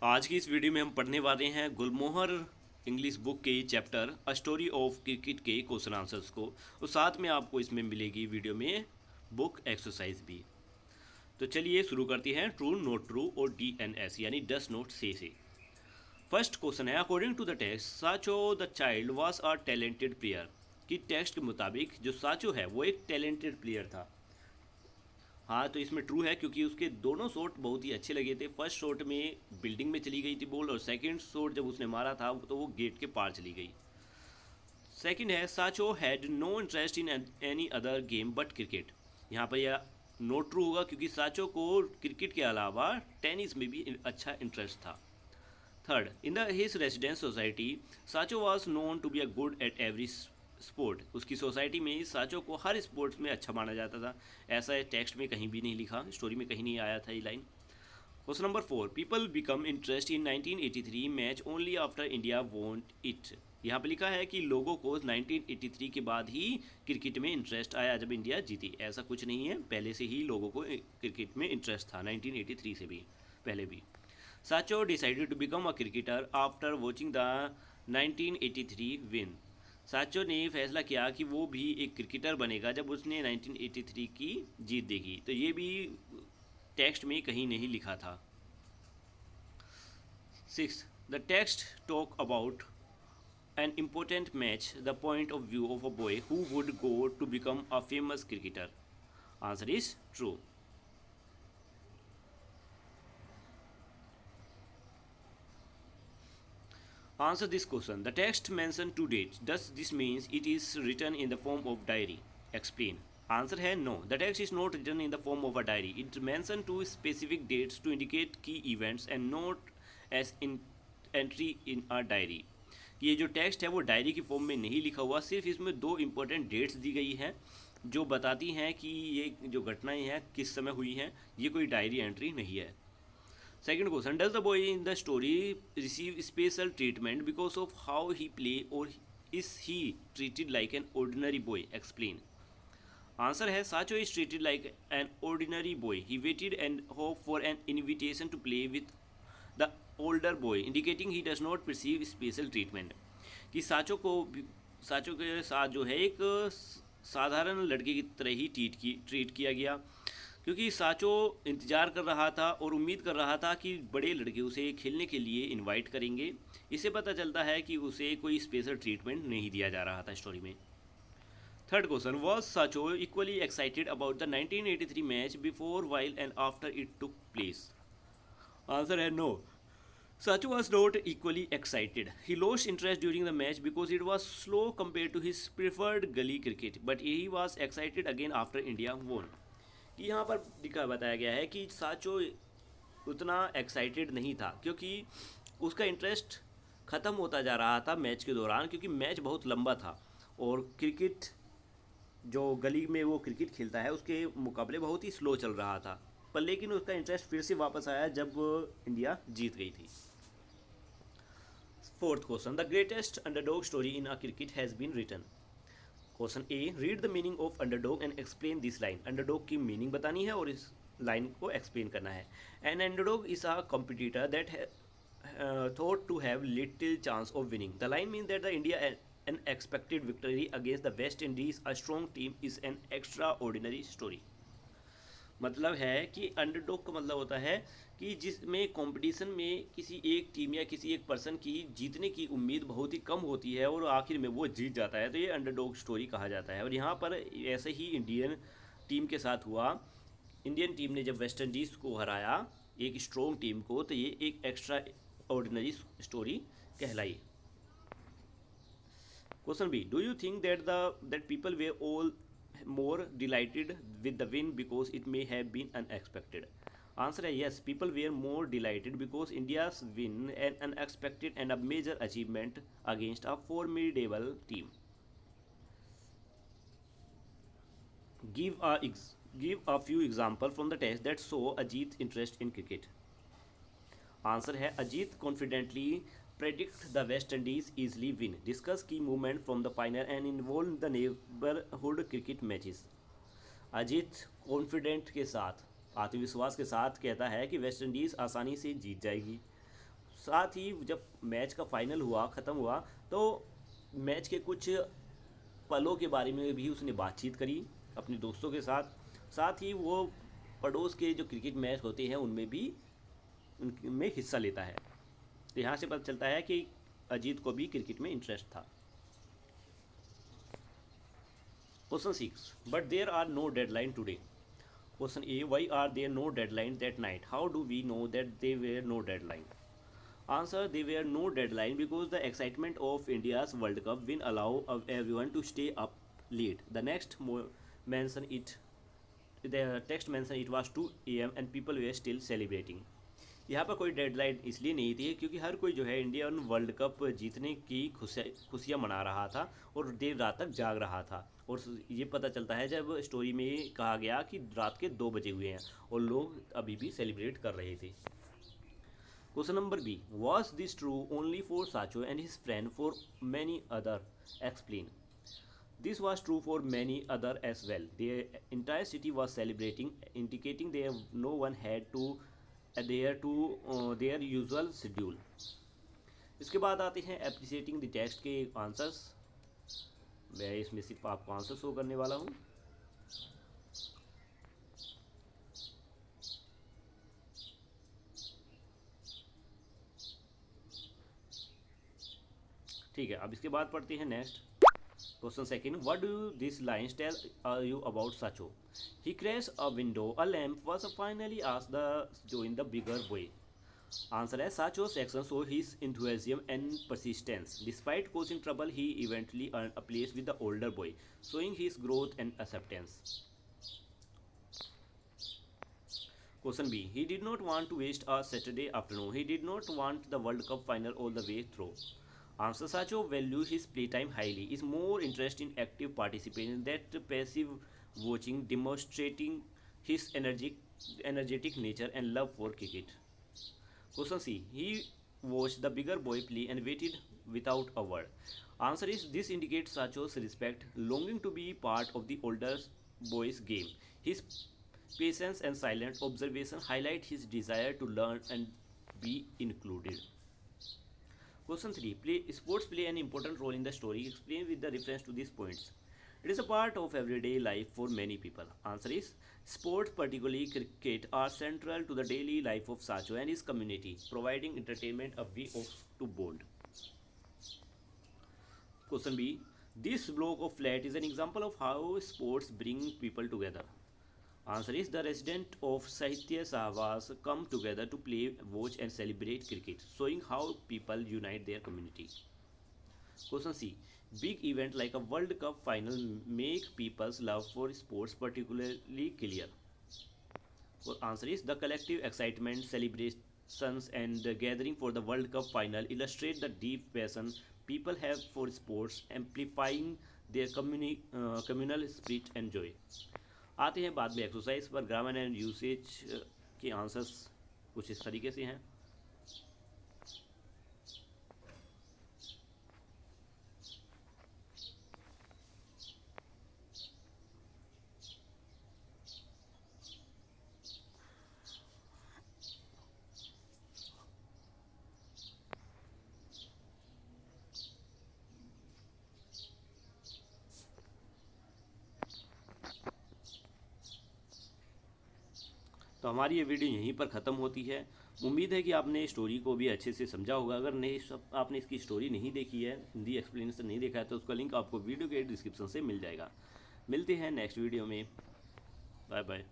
आज की इस वीडियो में हम पढ़ने वाले हैं गुलमोहर इंग्लिश बुक के chapter a story of cricket के क्वेश्चन आंसर्स को, और साथ में आपको इसमें मिलेगी वीडियो में बुक एक्सरसाइज भी। तो चलिए शुरू करते हैं। ट्रू नोट ट्रू और DNS यानी डस नोट से। फर्स्ट क्वेश्चन है, अकॉर्डिंग टू द टेक्स्ट साचो the child was a talented player. कि टेक्स्ट के मुताबिक जो साचो है वो एक टैलेंटेड प्लेयर था। हाँ, तो इसमें ट्रू है क्योंकि उसके दोनों शॉट बहुत ही अच्छे लगे थे। फर्स्ट शॉट में बिल्डिंग में चली गई थी बॉल, और सेकंड शॉट जब उसने मारा था तो वो गेट के पार चली गई। सेकंड है, साचो had no interest in any other game but cricket. यहाँ पर यह नोट ट्रू होगा क्योंकि साचो को क्रिकेट के अलावा टेनिस में भी अच्छा इंटरेस्ट था। Third, in the his residence society Sacho was known to be a good at every sport. उसकी सोसाइटी में साचो को हर स्पोर्ट्स में अच्छा माना जाता था। ऐसा टेक्स्ट में कहीं भी नहीं लिखा, स्टोरी में कहीं नहीं आया था ये line. Question number 4, people become interest in 1983 match only after India want it. यहाँ पे लिखा है कि लोगों को 1983 के बाद ही क्रिकेट में इंटरेस्ट आया जब इंडिया जीती। ऐसा कुछ नहीं है, पहले से ही लोगों को क्रिकेट में इंटरेस्ट था, 1983 से भी पहले भी। साचो decided to become a cricketer after watching the 1983 win. साचो ने फैसला किया कि वो भी एक क्रिकेटर बनेगा जब उसने 1983 की जीत देखी। तो ये भी टेक्स्ट में कहीं नहीं लिखा था। Six, the text talk about an important match the point of view of a boy who would go to become a famous cricketer. Answer is true. Answer this question. The text mentions two dates. Does this means it is written in the form of diary? Explain. Answer है no. The text is not written in the form of a diary. It mentions two specific dates to indicate key events and not as in entry in a diary. ये जो text है वो diary की form में नहीं लिखा हुआ, सिर्फ इसमें दो इम्पोर्टेंट डेट्स दी गई हैं जो बताती हैं कि ये जो घटनाएं हैं किस समय हुई हैं। ये कोई डायरी एंट्री नहीं है। Second question, does the boy in the story receive special treatment because of how he play, or is he treated like an ordinary boy? Explain. Answer है, Sacho is treated like an ordinary boy. He waited and hoped for an invitation to play with the older boy, indicating he does not receive special treatment. कि साचो के साथ जो है एक साधारण लड़के की तरह ही ट्रीट किया गया, क्योंकि साचो इंतज़ार कर रहा था और उम्मीद कर रहा था कि बड़े लड़के उसे खेलने के लिए इनवाइट करेंगे। इससे पता चलता है कि उसे कोई स्पेशल ट्रीटमेंट नहीं दिया जा रहा था स्टोरी में। थर्ड क्वेश्चन, वॉज साचो equally excited about the 1983 match before while and after it took place? Answer है no. Sachu was not equally excited. He lost interest during the match because it was slow compared to his preferred gully cricket, but he was excited again after India won. कि यहाँ पर बताया गया है कि साचो उतना एक्साइटेड नहीं था क्योंकि उसका इंटरेस्ट ख़त्म होता जा रहा था मैच के दौरान, क्योंकि मैच बहुत लंबा था और क्रिकेट जो गली में वो क्रिकेट खेलता है उसके मुकाबले बहुत ही स्लो चल रहा था। पर लेकिन उसका इंटरेस्ट फिर से वापस आया जब इंडिया जीत गई थी। Fourth question, the greatest underdog story in a cricket has been written. Question A, read the meaning of underdog and explain this line. Underdog की मीनिंग बतानी है और इस लाइन को एक्सप्लेन करना है। An underdog is a competitor that thought to have little chance of winning. The line means that the India an expected victory against the West Indies, a strong team, is an extraordinary story. मतलब है कि underdog का मतलब होता है कि जिसमें competition में किसी एक टीम या किसी एक पर्सन की जीतने की उम्मीद बहुत ही कम होती है और आखिर में वो जीत जाता है, तो ये अंडरडॉग स्टोरी कहा जाता है। और यहाँ पर ऐसे ही इंडियन टीम के साथ हुआ। इंडियन टीम ने जब वेस्ट इंडीज़ को हराया, एक स्ट्रॉन्ग टीम को, तो ये एक एक्स्ट्रा ऑर्डिनरी स्टोरी कहलाई। Question B, do you think that people were all more delighted with the win because it may have been unexpected? Answer है yes, people were more delighted because India's win an unexpected and a major achievement against a formidable team. Give a few examples from the test that show Ajit's interest in cricket. Answer है, Ajit confidently predict the West Indies easily win, discuss key movement from the final and involve the neighborhood cricket matches. Ajit confident के साथ, आत्मविश्वास के साथ कहता है कि West Indies आसानी से जीत जाएगी साथ ही जब मैच का फाइनल हुआ, ख़त्म हुआ, तो मैच के कुछ पलों के बारे में भी उसने बातचीत करी अपने दोस्तों के साथ। साथ ही वो पड़ोस के जो क्रिकेट मैच होते हैं उनमें भी उनमें हिस्सा लेता है। तो यहाँ से पता चलता है कि अजीत को भी क्रिकेट में इंटरेस्ट था। Question 6, but there are no deadline today. Question A, why are there no deadline that night? How do we know that they were no deadline? Answer, they were no deadline because the excitement of India's World Cup win allow everyone to stay up late. The next mention it, the text mention it was 2 a.m. and people were still celebrating. यहाँ पर कोई deadline इसलिए नहीं थी क्योंकि हर कोई जो है इंडियन वर्ल्ड कप जीतने की खुशियाँ मना रहा था और देर रात तक जाग रहा था। और ये पता चलता है जब स्टोरी में कहा गया कि रात के 2 बजे हुए हैं और लोग अभी भी सेलिब्रेट कर रहे थे। Question number B. Was this true only for Sacho and his friend, for many other? Explain. This was true for many other as well. The entire city was celebrating, indicating there no one had to adhere to their usual schedule. इसके बाद आते हैं एप्रिसिएटिंग the text के answers. मैं इसमें सिर्फ आपको answer show करने वाला हूँ। ठीक है, अब इसके बाद पढ़ते हैं next. Question second, what do this lines tell you about Sacho? He crash a window, a lamp was finally asked the join the bigger boy. Answer है, Sacho's actions show his enthusiasm and persistence. Despite causing trouble, he eventually earned a place with the older boy, showing his growth and acceptance. Question B, he did not want to waste a Saturday afternoon. He did not want the World Cup final all the way through. Answer, Sacho values his playtime highly, is more interested in active participation than passive watching, demonstrating his energetic nature and love for cricket. Question C, he watched the bigger boy play and waited without a word. Answer is, this indicates Sacho's respect, longing to be part of the older boy's game. His patience and silent observation highlight his desire to learn and be included. Question 3. Sports play an important role in the story. Explain with the reference to these points. It is a part of everyday life for many people. Answer is, sports, particularly cricket, are central to the daily life of Sacho and his community, providing entertainment, a way to bond. Question B. This block of flat is an example of how sports bring people together. Answer is, the residents of Sahitya Sahwas come together to play, watch and celebrate cricket, showing how people unite their community. Question C. Big event like a World Cup final make people's love for sports particularly clear. Answer is, the collective excitement, celebrations and the gathering for the World Cup final illustrate the deep passion people have for sports, amplifying their communal spirit and joy. आते हैं बाद में exercise पर। Grammar and usage के answers कुछ इस तरीके से हैं। तो हमारी ये वीडियो यहीं पर ख़त्म होती है। उम्मीद है कि आपने स्टोरी को भी अच्छे से समझा होगा। अगर नहीं आपने इसकी स्टोरी नहीं देखी है, हिंदी एक्सप्लेनेशन नहीं देखा है, तो उसका लिंक आपको वीडियो के डिस्क्रिप्शन से मिल जाएगा। मिलते हैं नेक्स्ट वीडियो में। Bye bye.